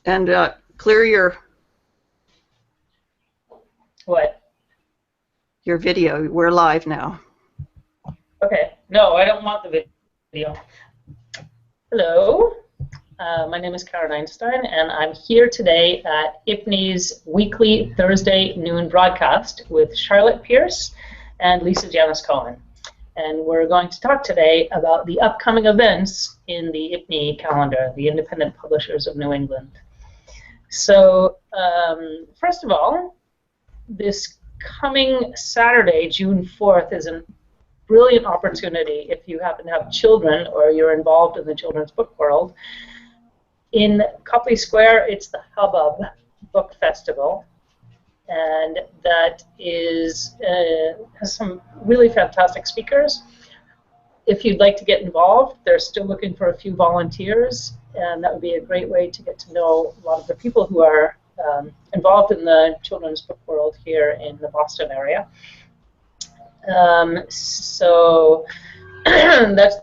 And clear What? your video. We're live now. Okay. No, I don't want the video. Hello. My name is Karen Einstein, and I'm here today at IPNE's weekly Thursday noon broadcast with Charlotte Pierce and Lisa Janice Cohen. And we're going to talk today about the upcoming events in the IPNE calendar, the Independent Publishers of New England. So, first of all, this coming Saturday, June 4th, is a brilliant opportunity if you happen to have children or you're involved in the children's book world. In Copley Square, it's the Hubbub Book Festival, and that is has some really fantastic speakers. If you'd like to get involved, they're still looking for a few volunteers, and that would be a great way to get to know a lot of the people who are involved in the children's book world here in the Boston area. So that's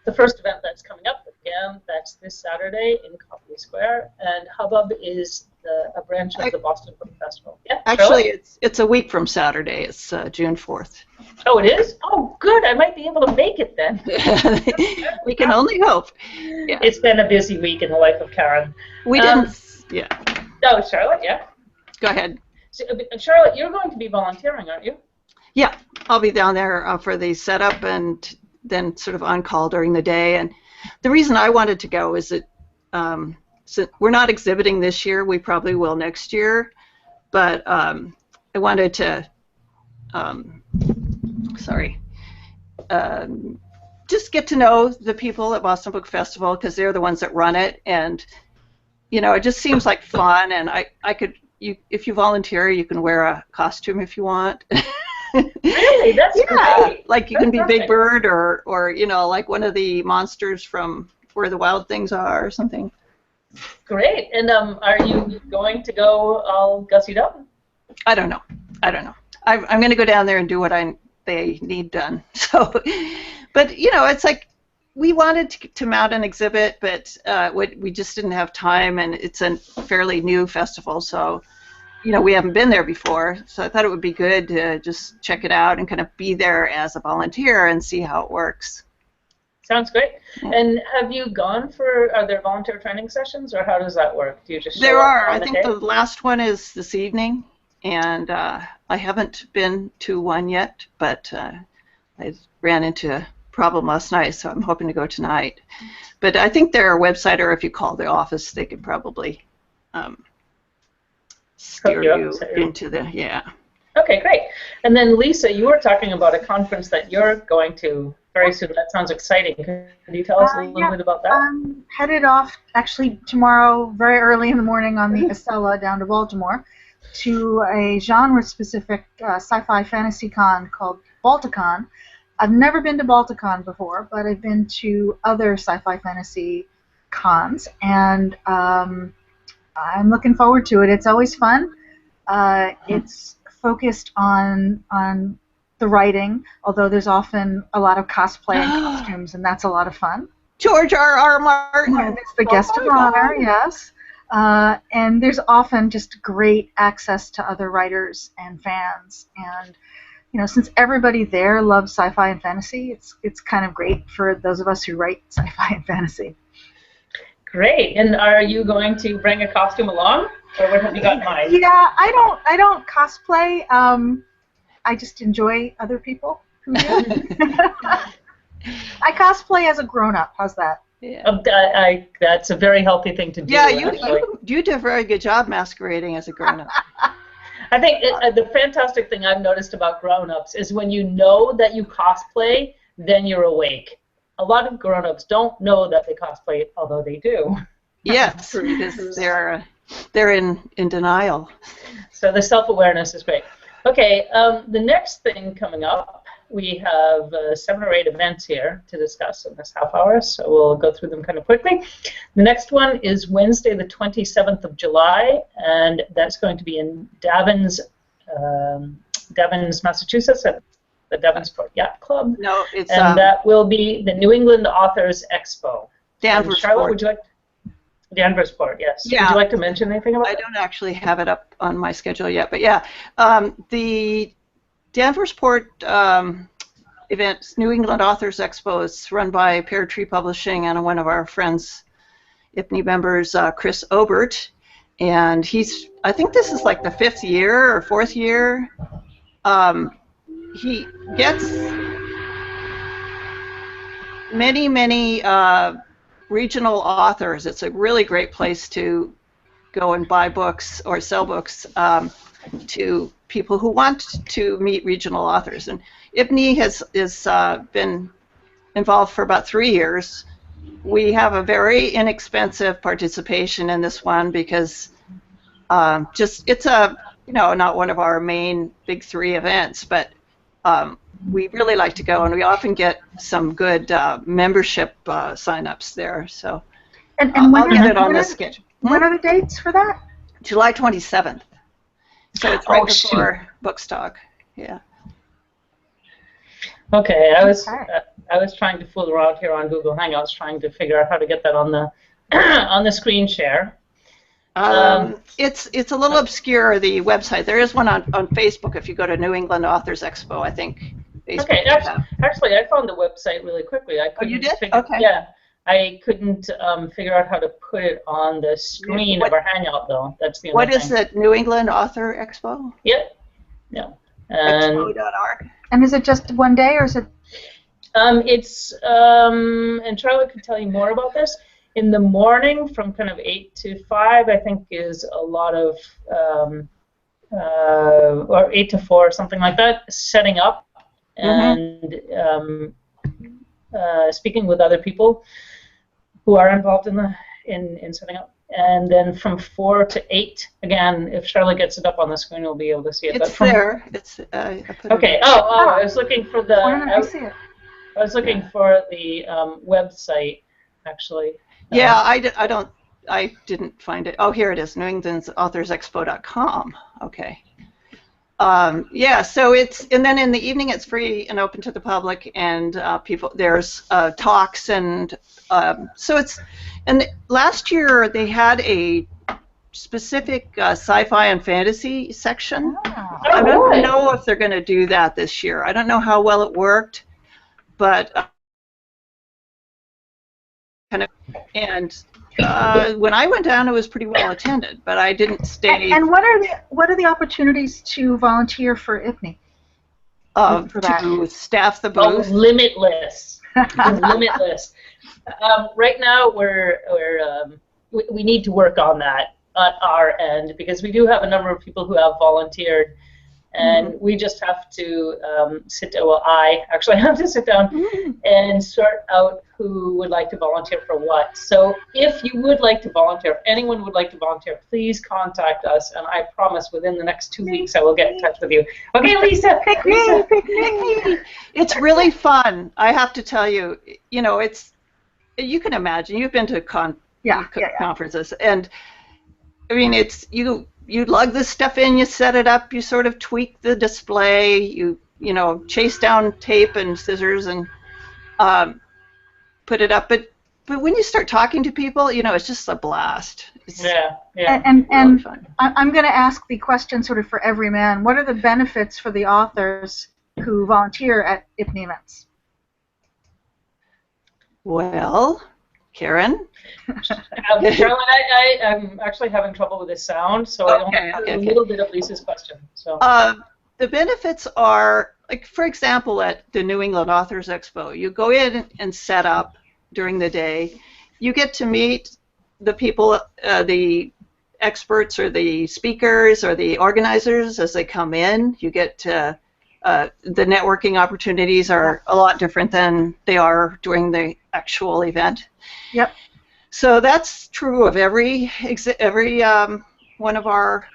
the first event that's coming up. Again, that's this Saturday in Copley Square, and Hubbub is a branch of the Boston Book Festival. Yeah, actually, Charlotte? it's a week from Saturday. It's June 4th. Oh, it is? Oh, good. I might be able to make it then. We can only hope. Yeah. It's been a busy week in the life of Karen. We didn't. Yeah. Oh, Charlotte, yeah? Go ahead. So, Charlotte, you're going to be volunteering, aren't you? Yeah, I'll be down there for the setup and then sort of on call during the day. And the reason I wanted to go is that so we're not exhibiting this year. We probably will next year. But I wanted to, just get to know the people at Boston Book Festival because they're the ones that run it. And, you know, it just seems like fun. And I could, if you volunteer, you can wear a costume if you want. Really? That's great. Like you can be Big Bird or you know, like one of the monsters from Where the Wild Things Are or something. Great. And are you going to go all gussied up? I don't know. I'm going to go down there and do what they need done. So, but you know, it's like we wanted to mount an exhibit, but we just didn't have time, and it's a fairly new festival, so. You know, we haven't been there before, so I thought it would be good to just check it out and kind of be there as a volunteer and see how it works. Sounds great. Yeah. And have you gone are there volunteer training sessions, or how does that work? Do you just show There up are. on I the think day? the last one is this evening, and I haven't been to one yet, but I ran into a problem last night, so I'm hoping to go tonight. But I think their website, or if you call the office, they could probably steer you into the, yeah. Okay, great. And then Lisa, you were talking about a conference that you're going to very soon. That sounds exciting. Can you tell us a little bit about that? I'm headed off actually tomorrow very early in the morning on the Acela down to Baltimore to a genre-specific sci-fi fantasy con called Balticon. I've never been to Balticon before, but I've been to other sci-fi fantasy cons, and I'm looking forward to it. It's always fun. It's focused on the writing, although there's often a lot of cosplay and costumes, and that's a lot of fun. George R.R. Martin. It's the guest of honor, yes. And there's often just great access to other writers and fans. And you know, since everybody there loves sci-fi and fantasy, it's kind of great for those of us who write sci-fi and fantasy. Great. And are you going to bring a costume along, or what have you got in mind? Yeah, I don't cosplay. I just enjoy other people who do. I cosplay as a grown-up. How's that? Yeah. That's a very healthy thing to do. Yeah, you do a very good job masquerading as a grown-up. I think the fantastic thing I've noticed about grown-ups is when you know that you cosplay, then you're awake. A lot of grown-ups don't know that they cosplay, although they do. Yes, because they're in denial. So the self-awareness is great. Okay, the next thing coming up, we have 7 or 8 events here to discuss in this half hour, so we'll go through them kind of quickly. The next one is Wednesday, the 27th of July, and that's going to be in Davins, Massachusetts, at the Davenport Yacht Club. No, it's and that will be the New England Authors Expo. Danvers. Charlotte, would you like? Danversport, yes. Yeah. Would you like to mention anything about I that? don't actually have it up on my schedule yet, but yeah, the Danversport event, New England Authors Expo, is run by Pear Tree Publishing and one of our friends, IPNE members, Chris Obert, and I think this is like the 5th year or 4th year. He gets many regional authors. It's a really great place to go and buy books or sell books to people who want to meet regional authors. And IPNE has been involved for about 3 years. We have a very inexpensive participation in this one because it's not one of our main big 3 events, but we really like to go, and we often get some good membership sign-ups there. So And I'll get it on the schedule. When are the dates for that? July 27th. So it's right Oh, shoot. before Bookstock. Yeah. Okay, I was trying to fool around here on Google Hangouts, trying to figure out how to get that on the on the screen share. It's a little obscure, the website. There is one on Facebook if you go to New England Authors Expo, I think. Facebook Okay, does that. actually, I found the website really quickly. I couldn't you did? figure, Okay. Yeah, I couldn't figure out how to put it on the screen of our Hangout, though. That's the only What thing. is it? New England Author Expo? Yep. Yeah. And Expo.org. And is it just one day, or is it? it's and Charlotte could tell you more about this. In the morning, from kind of 8 to 5, I think is a lot of or 8 to 4, something like that, setting up and speaking with other people who are involved in setting up. And then from 4 to 8, again, if Charlotte gets it up on the screen, we'll be able to see it. It's there. It's I put Okay. it I was looking for the. Why don't I see it? I was looking for the website, actually. Yeah, I didn't find it. Oh, here it is. New England's AuthorsExpo.com. Okay. Yeah, so and then in the evening it's free and open to the public, and there's talks, and and last year they had a specific sci-fi and fantasy section. Oh. I don't know if they're going to do that this year. I don't know how well it worked, but when I went down, it was pretty well attended, but I didn't stay. And what are the opportunities to volunteer for IPNE? For that? To staff the Oh, booth. limitless. Limitless. Right now, we need to work on that at our end, because we do have a number of people who have volunteered, and we just have to I actually have to sit down and sort out who would like to volunteer for what. So if you would like to volunteer, if anyone would like to volunteer, please contact us, and I promise within the next 2 weeks I will get in touch with you. Okay, Lisa. Pick me, pick me. It's really fun. I have to tell you. You can imagine. You've been to conferences, and I mean, you lug this stuff in, you set it up, you sort of tweak the display, you chase down tape and scissors and put it up. But when you start talking to people, it's just a blast. Yeah. And really fun. I'm going to ask the question sort of for every man. What are the benefits for the authors who volunteer at IPNE events? Well, Karen? Carolyn, I'm actually having trouble with the sound, so I don't have a little bit of Lisa's question. So. The benefits are, like, for example, at the New England Authors Expo, you go in and set up during the day. You get to meet the people, the experts or the speakers or the organizers as they come in. You get to, the networking opportunities are a lot different than they are during the actual event. Yep. So that's true of every one of our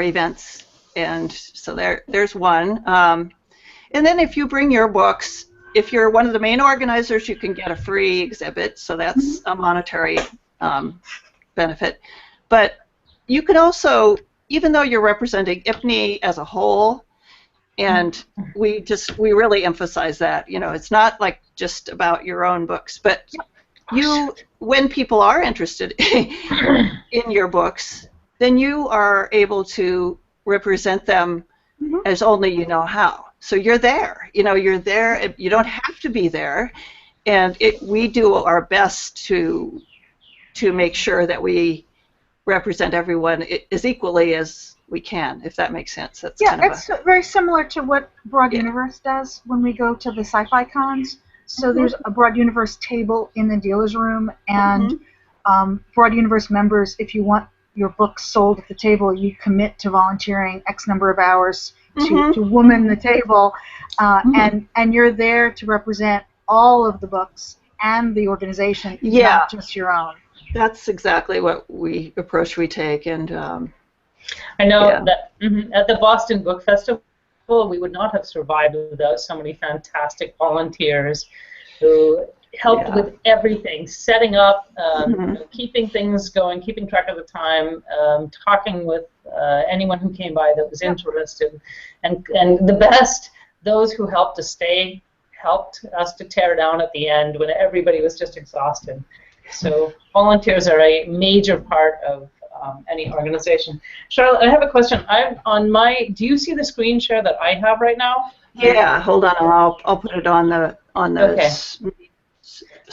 events, and so there's one. And then if you bring your books, if you're one of the main organizers, you can get a free exhibit, so that's a monetary benefit. But you can also, even though you're representing IPNE as a whole, and we really emphasize that, it's not like just about your own books, but when people are interested in your books, then you are able to represent them as only you know how. So you're there. You're there. You don't have to be there, and we do our best to make sure that we represent everyone as equally as we can, if that makes sense. That's it's very similar to what Broad Universe does when we go to the sci-fi cons. So there's a Broad Universe table in the dealer's room, and Broad Universe members, if you want your books sold at the table, you commit to volunteering X number of hours to woman the table, and you're there to represent all of the books and the organization, not just your own. That's exactly what approach we take, and I know that at the Boston Book Festival, we would not have survived without so many fantastic volunteers who helped with everything, setting up, keeping things going, keeping track of the time, talking with anyone who came by that was interested, and the best, those who helped us stay, helped us to tear down at the end when everybody was just exhausted. So volunteers are a major part of any organization. Charlotte, I have a question. Do you see the screen share that I have right now? Yeah, hold on. I'll put it on the screen.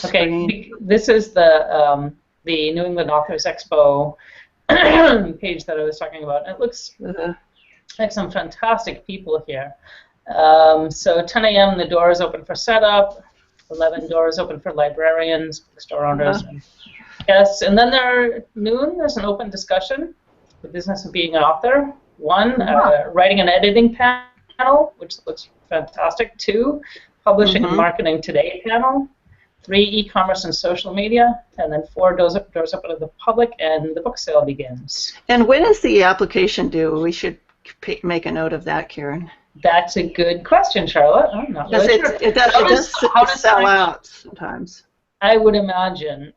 Okay, this is the New England Authors Expo page that I was talking about. It looks like some fantastic people here. So 10 a.m. the door is open for setup. 11 doors open for librarians, bookstore owners, and guests. And then noon, there's an open discussion, the business of being an author. 1, writing and editing panel, which looks fantastic. 2, publishing and marketing today panel. 3, e-commerce and social media. And then 4, doors open to the public, and the book sale begins. And when is the application due? We should make a note of that, Karen. That's a good question, Charlotte. I'm not really sure. It does sell out sometimes. I would imagine.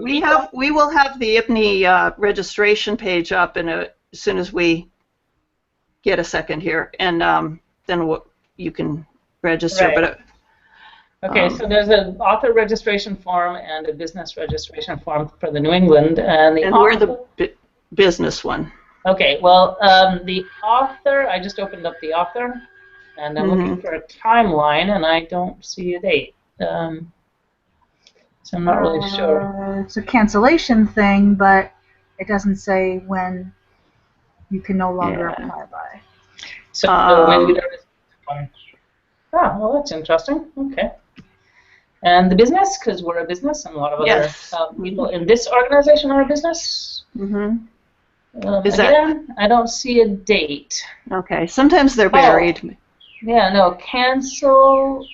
We will have the IPNE registration page up as soon as we get a second here, and then you can register. Right. But so there's an author registration form and a business registration form for the New England, and we're the business one. Okay, well, the author, I just opened up the author, and I'm looking for a timeline, and I don't see a date. So I'm not really sure. It's a cancellation thing, but it doesn't say when you can no longer apply by. So maybe there is one. Oh, well, that's interesting. Okay. And the business, because we're a business, and a lot of other people in this organization are a business. I don't see a date. Okay, sometimes they're buried. Yeah, no, cancel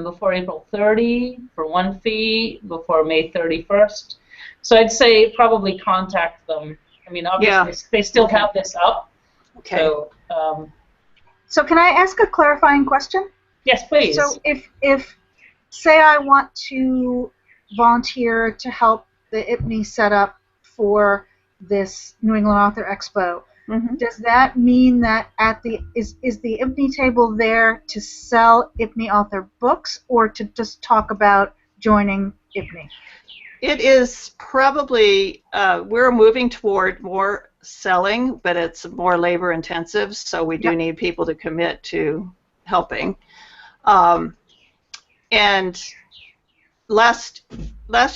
before April 30 for one fee, before May 31st. So I'd say probably contact them. I mean, obviously they still have this up. Okay. So can I ask a clarifying question? Yes, please. So if say I want to volunteer to help the IPNE set up for this New England Author Expo, does that mean that is the IPNE table there to sell IPNE author books, or to just talk about joining IPNE? It is probably, we're moving toward more selling, but it's more labor intensive, so we do need people to commit to helping. And last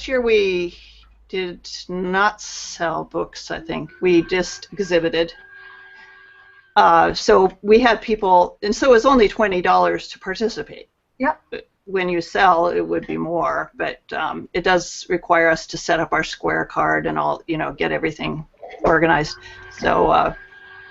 year we did not sell books, I think. We just exhibited. So we had people, and so it was only $20 to participate. Yep. When you sell, it would be more, but it does require us to set up our Square card and all, get everything organized. So,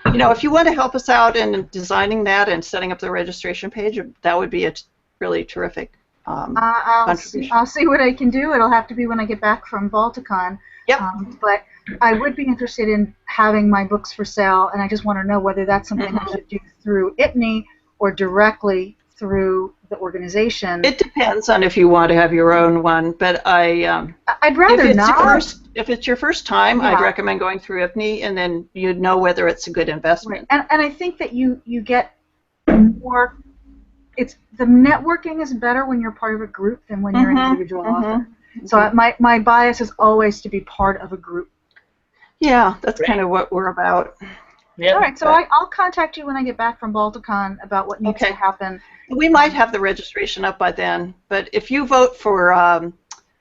if you want to help us out in designing that and setting up the registration page, that would be a really terrific contribution. I'll see what I can do. It'll have to be when I get back from Balticon. Yep. But I would be interested in having my books for sale, and I just want to know whether that's something I should do through IPNE or directly through the organization. It depends on if you want to have your own one, but I'd rather not. If it's your first time, I'd recommend going through IPNE, and then you'd know whether it's a good investment. Right. And I think that you get more. The networking is better when you're part of a group than when you're an individual author. So my bias is always to be part of a group. Yeah, that's Great. kind of what we're about. Yeah. All right, so I'll contact you when I get back from Balticon about what needs to Okay. happen. We might have the registration up by then, but if you vote for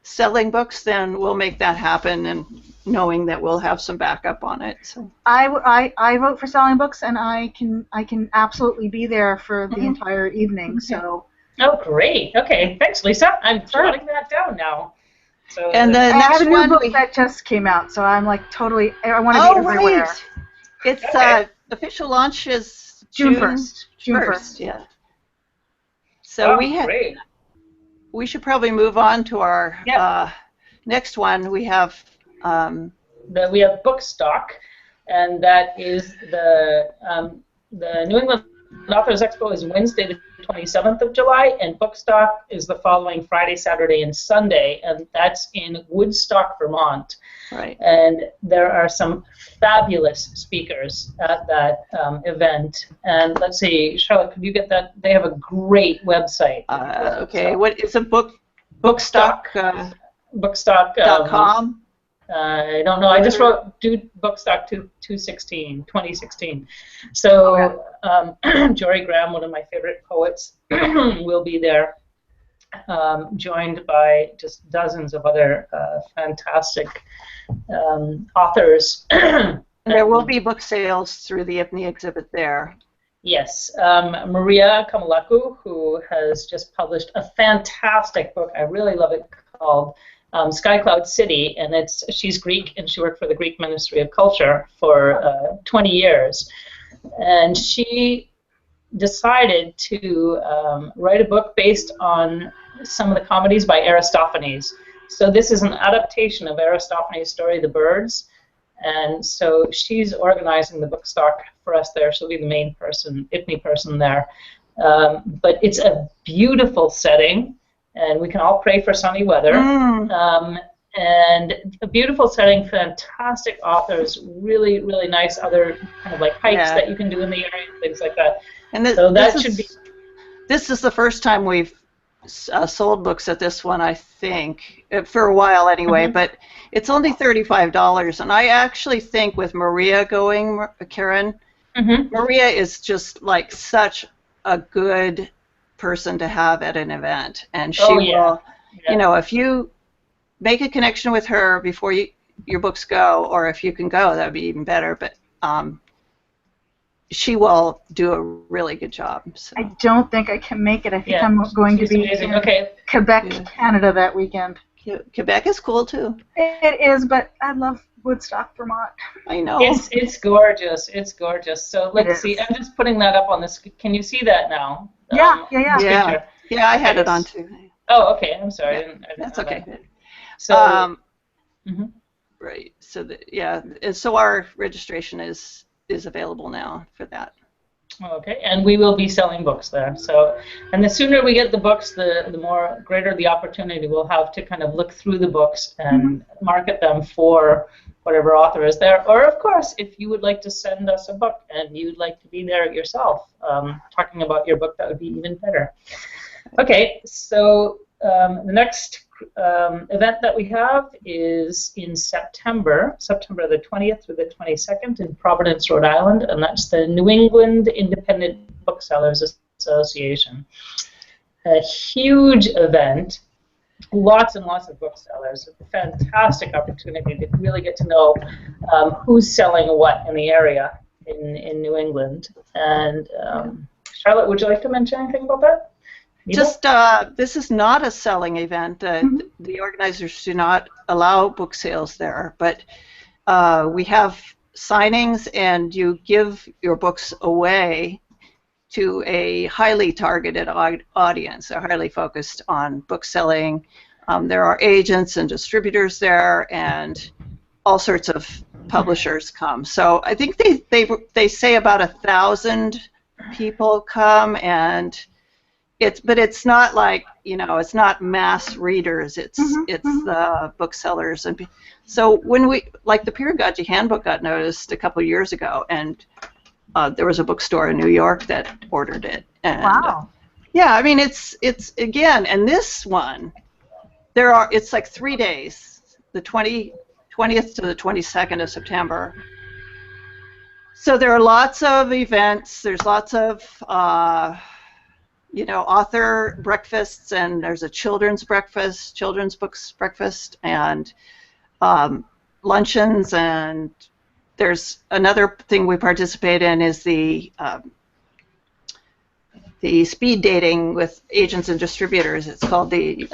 selling books, then we'll make that happen, and knowing that we'll have some backup on it. So. I vote for selling books, and I can absolutely be there for the Mhm. entire evening. So. Oh, great. Okay, thanks, Lisa. I'm jotting that down now. So. And the I next have a new one book that just came out, so I'm like totally. I want to Oh, be everywhere. right. It's Okay. official launch is June June 1st. June 1st. Yeah. So Oh, great. we should probably move on to our Yeah. next one. We have We have Bookstock, and that is the New England Authors Expo is Wednesday the 27th of July, and Bookstock is the following Friday, Saturday, and Sunday, and that's in Woodstock, Vermont. right. And there are some fabulous speakers at that event. And let's see, Charlotte, could you get that? They have a great website. Okay, what is a bookstock? Bookstock.com. I don't know. I just wrote Bookstock 2016. So Jory Graham, one of my favorite poets, will be there, joined by just dozens of other fantastic authors. And there will be book sales through the IPNE exhibit there. Yes, Maria Kamalaku, who has just published a fantastic book. I really love it, called Sky Cloud City, and she's Greek, and she worked for the Greek Ministry of Culture for 20 years. And she decided to write a book based on some of the comedies by Aristophanes. So this is an adaptation of Aristophanes' story, The Birds. And so she's organizing the Bookstock for us there. She'll be the main person, IPNE person there. But it's a beautiful setting, and we can all pray for sunny weather. And a beautiful setting, fantastic authors, really, really nice other kind of like hikes that you can do in the area, things like that. And so that should be. This is the first time we've sold books at this one, I think, for a while anyway, but it's only $35. And I actually think with Maria going, Karen, Maria is just like such a good person to have at an event. And she will, you know, if you make a connection with her before your books go, or if you can go, that would be even better. But she will do a really good job. So. I don't think I can make it. I think I'm going to be in Quebec, Canada that weekend. Quebec is cool too. It is, but I love Woodstock, Vermont. I know. It's gorgeous. It's gorgeous. So let's see. I'm just putting that up on this. Can you see that now? Yeah. Yeah, I had it on too. Oh, okay. I'm sorry. Yeah. I didn't That's okay. That. So. Right. So so our registration is available now for that. Okay, and we will be selling books there. So, and the sooner we get the books, the more greater the opportunity we'll have to kind of look through the books and market them for whatever author is there. Or, of course, if you would like to send us a book and you'd like to be there yourself talking about your book, that would be even better. Okay, so the next event that we have is in September the 20th through the 22nd in Providence, Rhode Island, and that's the New England Independent Booksellers Association. A huge event, lots and lots of booksellers, a fantastic opportunity to really get to know who's selling what in the area in New England. And Charlotte, would you like to mention anything about that? Just this is not a selling event. The organizers do not allow book sales there, but we have signings, and you give your books away to a highly targeted audience, are highly focused on book selling. There are agents and distributors there, and all sorts of publishers come. So I think they say about 1,000 people come, and but it's not like, you know, it's not mass readers. It's the booksellers, and so when the Pedagogy Handbook got noticed a couple of years ago, and there was a bookstore in New York that ordered it. And, wow. Yeah, I mean it's again, and this one It's like 3 days, the 20th to the 22nd of September. So there are lots of events. There's lots of author breakfasts, and there's a children's breakfast, children's books breakfast, and luncheons, and there's another thing we participate in is the speed dating with agents and distributors. It's called the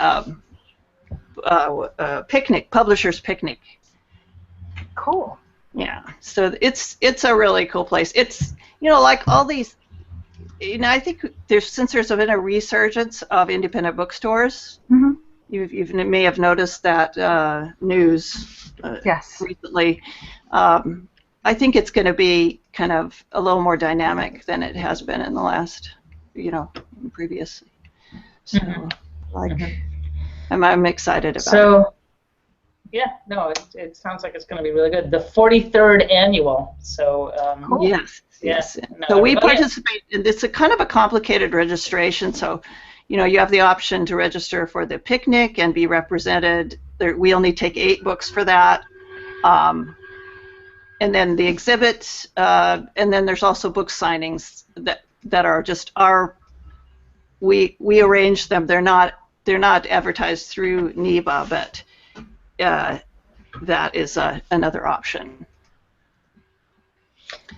picnic, publishers picnic. Cool. Yeah, so it's a really cool place. It's like all these. I think since there's been a resurgence of independent bookstores. Mm-hmm. You may have noticed that news Yes. recently. I think it's going to be kind of a little more dynamic than it has been in the last, previously. So, I'm excited about it. So, yeah, no, it sounds like it's going to be really good. The 43rd annual. So, Cool. Yes. Yeah, Yes. no, So we everybody- participate. It's a kind of a complicated registration. So, you have the option to register for the picnic and be represented. We only take 8 books for that. And then the exhibit, and then there's also book signings that are just we arrange them. They're not advertised through NEBA, but that is another option.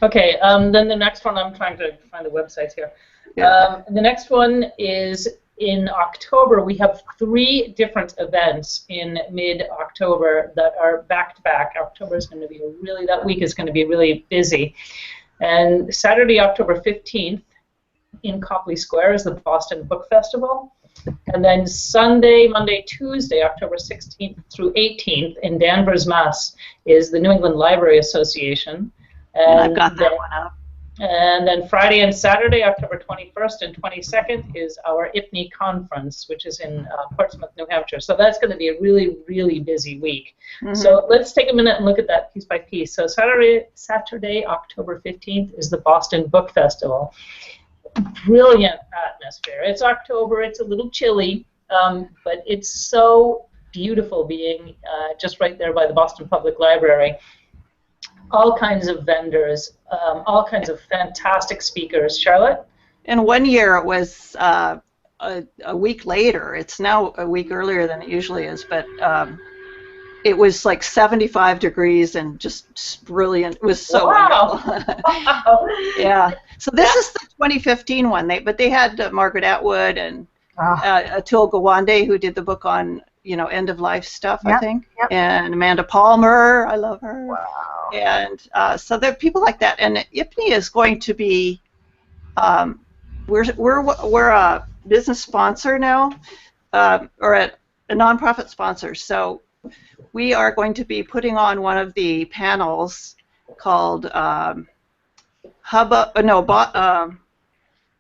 Okay, then the next one, I'm trying to find the websites here. Yeah. The next one is in October. We have 3 different events in mid-October that are back-to-back. October is going to be that week is going to be really busy. And Saturday, October 15th, in Copley Square is the Boston Book Festival. And then Sunday, Monday, Tuesday, October 16th through 18th in Danvers, Mass. is the New England Library Association. And I've got that one up. And then Friday and Saturday, October 21st and 22nd, is our IPNE conference, which is in Portsmouth, New Hampshire. So that's going to be a really, really busy week. Mm-hmm. So let's take a minute and look at that piece by piece. So Saturday, October 15th, is the Boston Book Festival. Brilliant atmosphere. It's October. It's a little chilly, but it's so beautiful being just right there by the Boston Public Library. All kinds of vendors, all kinds of fantastic speakers. Charlotte? And one year it was a week later. It's now a week earlier than it usually is, but it was like 75 degrees and just brilliant. It was so wonderful. Yeah. So this is the 2015 one. They had Margaret Atwood and Atul Gawande, who did the book on end of life stuff, I think, and Amanda Palmer. I love her. Wow. And so there are people like that. And IPNE is going to be we're a business sponsor now, or a nonprofit sponsor. So we are going to be putting on one of the panels called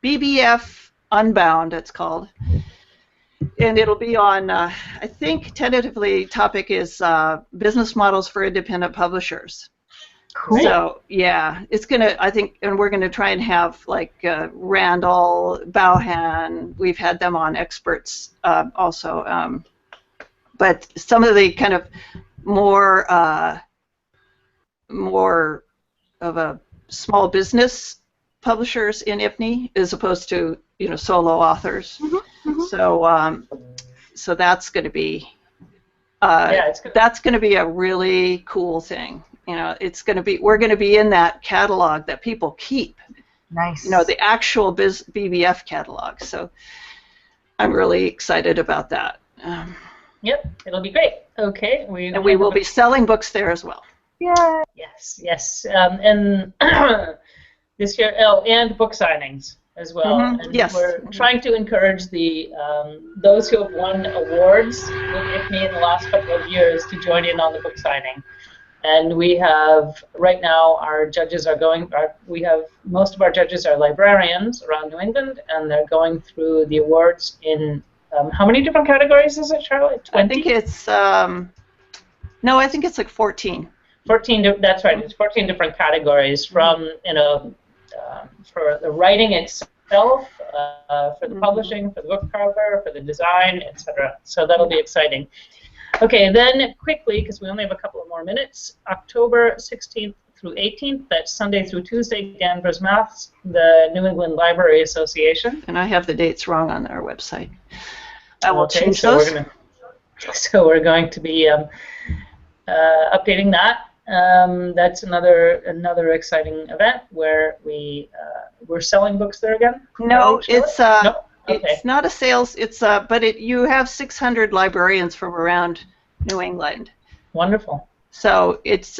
BBF Unbound. It's called. And it'll be on, I think, tentatively, topic is business models for independent publishers. Cool. So, yeah, it's going to, I think, and we're going to try and have, like, Randall, Bauhan, we've had them on, experts also. But some of the kind of more of a small business publishers in IPNE as opposed to, solo authors. Mm-hmm. So that's going to be that's going to be a really cool thing. It's going to be we're going to be in that catalog that people keep. Nice. The actual BBF catalog. So I'm really excited about that. Yep, it'll be great. Okay, and we will be selling books there as well. Yeah. Yes. And this year, and book signings as well. Mm-hmm. And yes. We're trying to encourage those who have won awards with IPNE in the last couple of years to join in on the book signing. And we have, right now, our judges are most of our judges are librarians around New England, and they're going through the awards in, how many different categories is it, Charlotte? 20? I think it's, no, I think it's like 14. 14, that's right, it's 14 different categories from, for the writing itself itself, for the publishing, for the book cover, for the design, etc. So that'll be exciting. Okay, then quickly, because we only have a couple of more minutes, October 16th through 18th, that's Sunday through Tuesday, Danvers, Mass., the New England Library Association. And I have the dates wrong on our website. I will Okay, change so those. we're going to be updating that. That's another exciting event where we're selling books there again. No, it's no? Okay. It's not a sales. It's but you have 600 librarians from around New England. Wonderful. So it's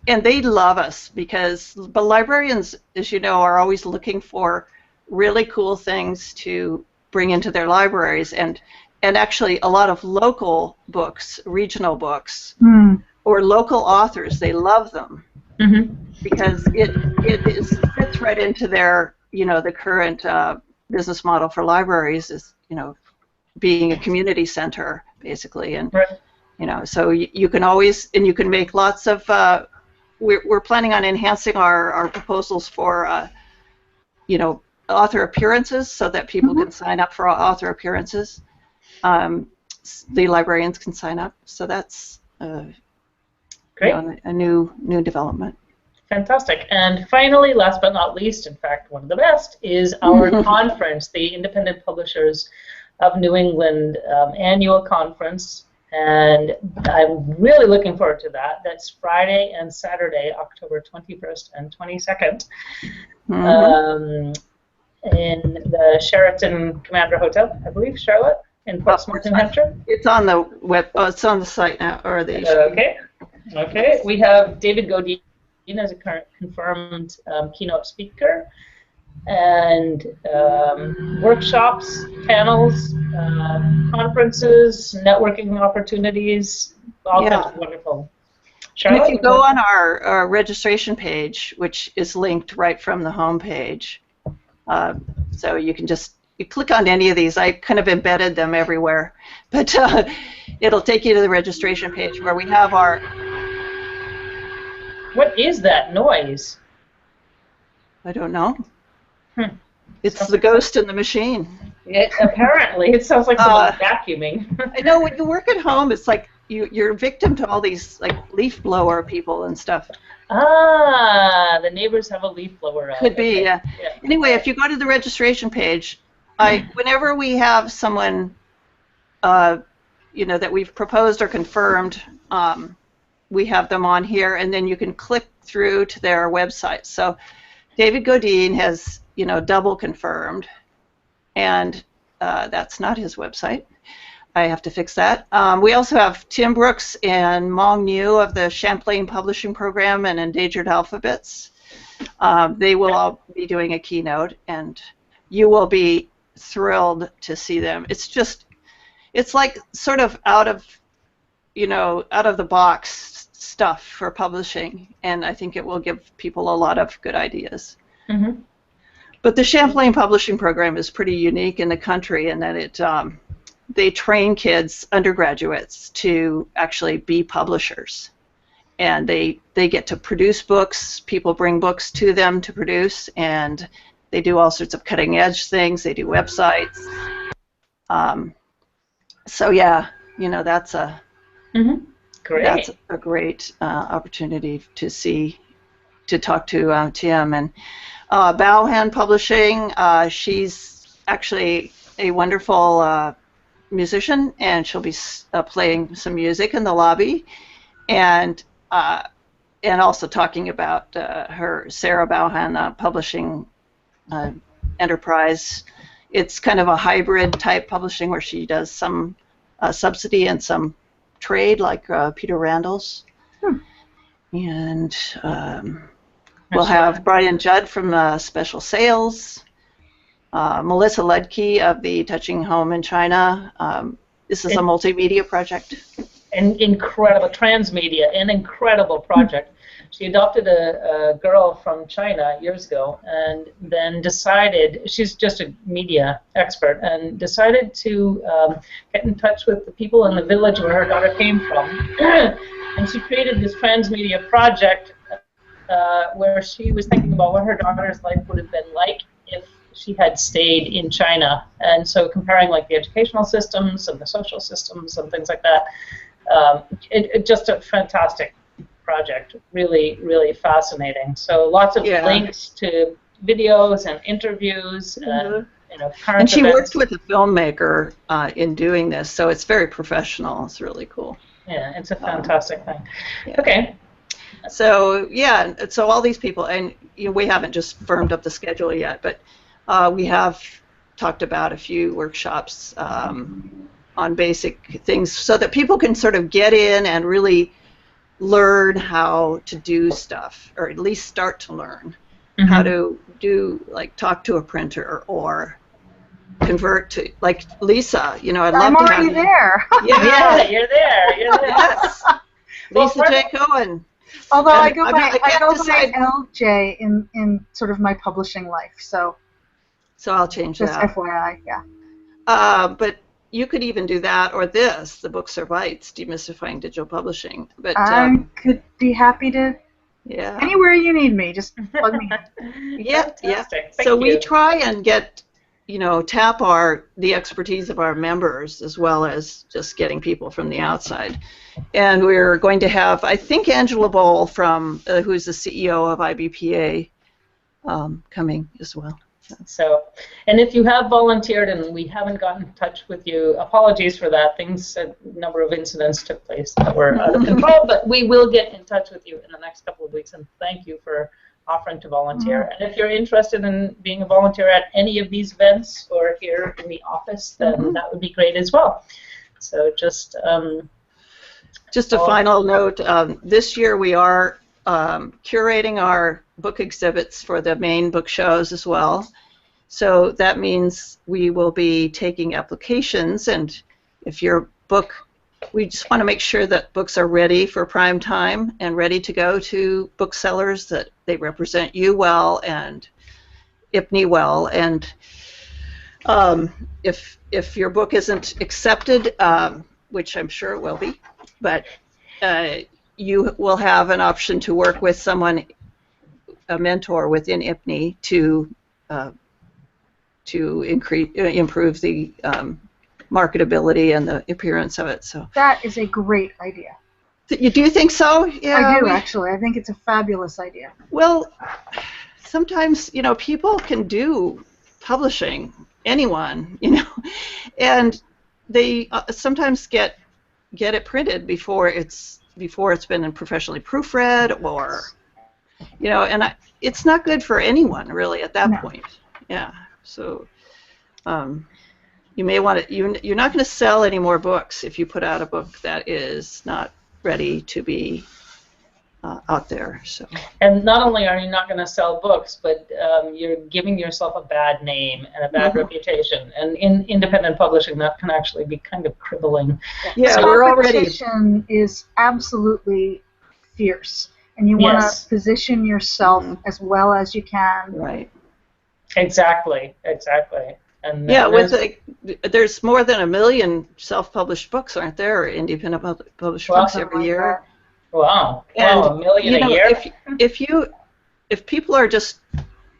and they love us because the librarians, as you know, are always looking for really cool things to bring into their libraries, and actually a lot of local books, regional books, or local authors. They love them because it fits right into their the current business model for libraries is being a community center basically, and right. So you can always you can make lots of. We're planning on enhancing our proposals for author appearances so that people can sign up for author appearances. The librarians can sign up, so that's great. A new development. Fantastic. And finally, last but not least, in fact, one of the best, is our conference, the Independent Publishers of New England annual conference. And I'm really looking forward to that. That's Friday and Saturday, October 21st and 22nd, in the Sheraton Commander Hotel, I believe, Charlotte, in Portsmouth, New Hampshire. It's on the web. Oh, it's on the site now, or the. Okay. Okay. We have David Godine as a current confirmed keynote speaker, and workshops, panels, conferences, networking opportunities, all kinds of wonderful. Charlotte, and if you go on our registration page, which is linked right from the home page, so you can just click on any of these. I kind of embedded them everywhere, but it'll take you to the registration page where we have our. What is that noise? I don't know. It's the ghost in the machine. Apparently, it sounds like someone vacuuming. I know when you work at home, it's like you're a victim to all these like leaf blower people and stuff. Ah, the neighbors have a leaf blower out. Could be, yeah. Anyway, if you go to the registration page, whenever we have someone, that we've proposed or confirmed, we have them on here, and then you can click through to their website. So David Godine has, double confirmed, and that's not his website. I have to fix that. We also have Tim Brooks and Mong Niu of the Champlain Publishing Program and Endangered Alphabets. They will all be doing a keynote, and you will be thrilled to see them. It's like sort of out of the box stuff for publishing, and I think it will give people a lot of good ideas. But the Champlain Publishing Program is pretty unique in the country in that they train kids, undergraduates, to actually be publishers, and they get to produce books. People bring books to them to produce, and they do all sorts of cutting edge things. They do websites. So yeah, that's a great. That's a great opportunity to talk to Tim. And Bauhan Publishing, she's actually a wonderful musician, and she'll be playing some music in the lobby, and also talking about her Sarah Bauhan Publishing enterprise. It's kind of a hybrid type publishing where she does some subsidy and some trade, like Peter Randall's. And we'll have Brian Judd from Special Sales, Melissa Ledke of the Touching Home in China. This is a multimedia project. An incredible transmedia, an incredible project. She adopted a girl from China years ago, and then decided, she's just a media expert, and decided to get in touch with the people in the village where her daughter came from. And she created this transmedia project where she was thinking about what her daughter's life would have been like if she had stayed in China, and so comparing like the educational systems and the social systems and things like that. It just a fantastic project, really, really fascinating. So lots of links to videos and interviews and current and she events. worked with a filmmaker in doing this, so it's very professional. It's really cool. Yeah, it's a fantastic thing. Okay. So yeah, so all these people, and we haven't just firmed up the schedule yet, but we have talked about a few workshops on basic things so that people can sort of get in and really learn how to do stuff, or at least start to learn how to do, like, talk to a printer or convert to, like Lisa. I'd love I'm to already have there. Yeah, you're there. You're there. Yes, Lisa J. Cohen. Although And I go by decide. LJ in sort of my publishing life, so I'll change just that. FYI, yeah. But you could even do that, or this, the Books Are Bites, Demystifying Digital Publishing. But I could be happy to anywhere you need me, just plug me in. Yeah. Fantastic. So Thank we you. try and get, tap the expertise of our members as well as just getting people from the outside. And we're going to have, I think, Angela Boll from, who's the CEO of IBPA, coming as well. So, and if you have volunteered and we haven't gotten in touch with you, apologies for that. A number of incidents took place that were out of control, but we will get in touch with you in the next couple of weeks, and thank you for offering to volunteer. And if you're interested in being a volunteer at any of these events or here in the office, then that would be great as well. So just a final note, this year we are curating our book exhibits for the main book shows as well. So that means we will be taking applications, and if your book, we just want to make sure that books are ready for prime time and ready to go to booksellers, that they represent you well and IPNE well. And if your book isn't accepted, which I'm sure it will be, but you will have an option to work with someone, a mentor within IPNE, to improve the marketability and the appearance of it. So That is a great idea. You do think so? Yeah, I do, actually. I think it's a fabulous idea. Well, sometimes, people can do publishing, anyone, and they sometimes get it printed before it's been professionally proofread, or, and it's not good for anyone really at that point. Yeah. So you may want to, you're not going to sell any more books if you put out a book that is not ready to be out there. So. And not only are you not going to sell books, but you're giving yourself a bad name and a bad reputation. And in independent publishing, that can actually be kind of crippling. Yeah, so we're already. Competition is absolutely fierce, and you want to position yourself as well as you can. Right. Exactly. And yeah, there's more than 1 million self-published books, aren't there? Independent published books every year. Wow. And, 1 million a year? If people are just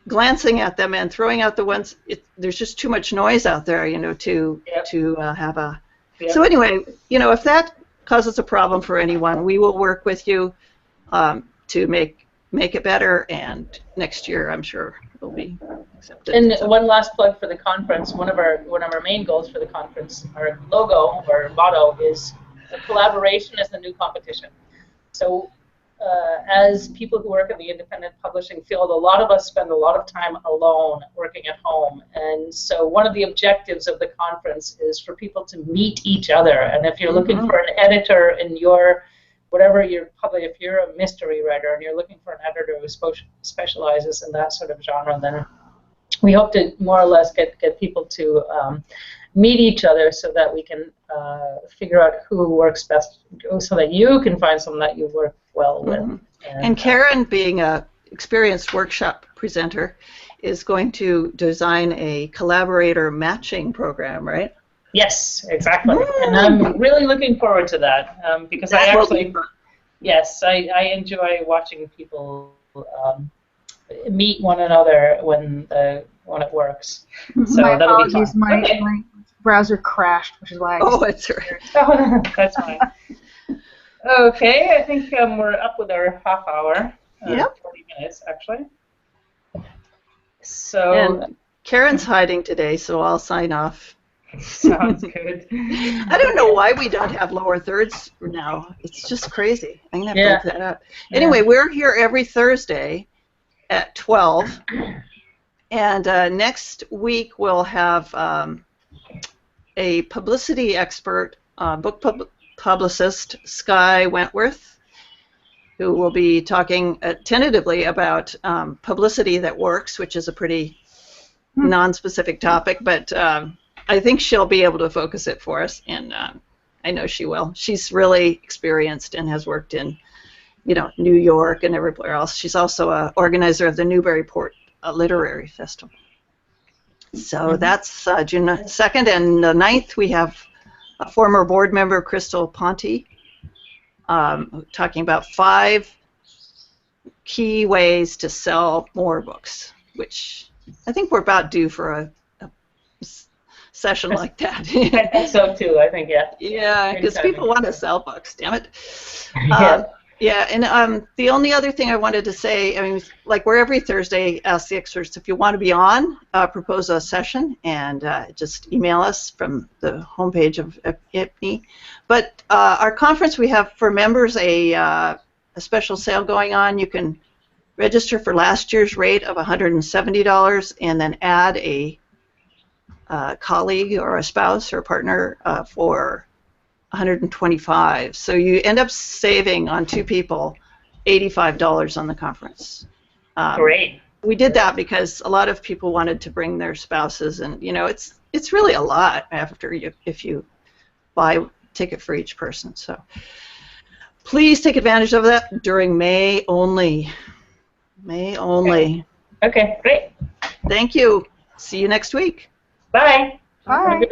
glancing at them and throwing out the ones, there's just too much noise out there, to have a. Yep. So anyway, if that causes a problem for anyone, we will work with you to make it better, and next year I'm sure it'll be accepted. And one last plug for the conference. One of our main goals for the conference, our logo or motto is collaboration is the new competition. So as people who work in the independent publishing field, a lot of us spend a lot of time alone working at home. And so one of the objectives of the conference is for people to meet each other. And if you're looking for an editor in your, whatever you're publishing, if you're a mystery writer and you're looking for an editor who specializes in that sort of genre, then we hope to more or less get people to meet each other so that we can figure out who works best, so that you can find someone that you work well with. And Karen, being a experienced workshop presenter, is going to design a collaborator matching program, right? Yes, exactly. And I'm really looking forward to that because I actually, yes, I enjoy watching people meet one another when when it works. My So that'll be apologies. fun. Okay. My browser crashed, which is why. Oh, it's right. Oh, that's fine. Okay, I think we're up with our half hour. Yep. 40 minutes, actually. So And Karen's hiding today, so I'll sign off. sounds good. I don't know why we don't have lower thirds now. It's just crazy. I'm going to have to look that up. Anyway, we're here every Thursday at 12. And next week we'll have a publicity expert, book publicist, Sky Wentworth, who will be talking tentatively about publicity that works, which is a pretty non-specific topic, but I think she'll be able to focus it for us, and I know she will. She's really experienced and has worked in, New York and everywhere else. She's also an organizer of the Newburyport Literary Festival. So that's June 2nd, and the 9th we have a former board member, Crystal Ponte, talking about 5 key ways to sell more books, which I think we're about due for a session like that. I think so too. I think Yeah, because people want to sell books. Damn it. Yeah. And the only other thing I wanted to say, I mean, like we're every Thursday, ask the experts if you want to be on, propose a session, and just email us from the homepage of IPNE. But our conference, we have for members a special sale going on. You can register for last year's rate of $170 and then add a colleague or a spouse or partner for $125. So you end up saving on 2 people $85 on the conference. Great. We did that because a lot of people wanted to bring their spouses, and it's really a lot if you buy a ticket for each person. So please take advantage of that during May only. May only. Okay, great. Thank you. See you next week. Bye. Bye.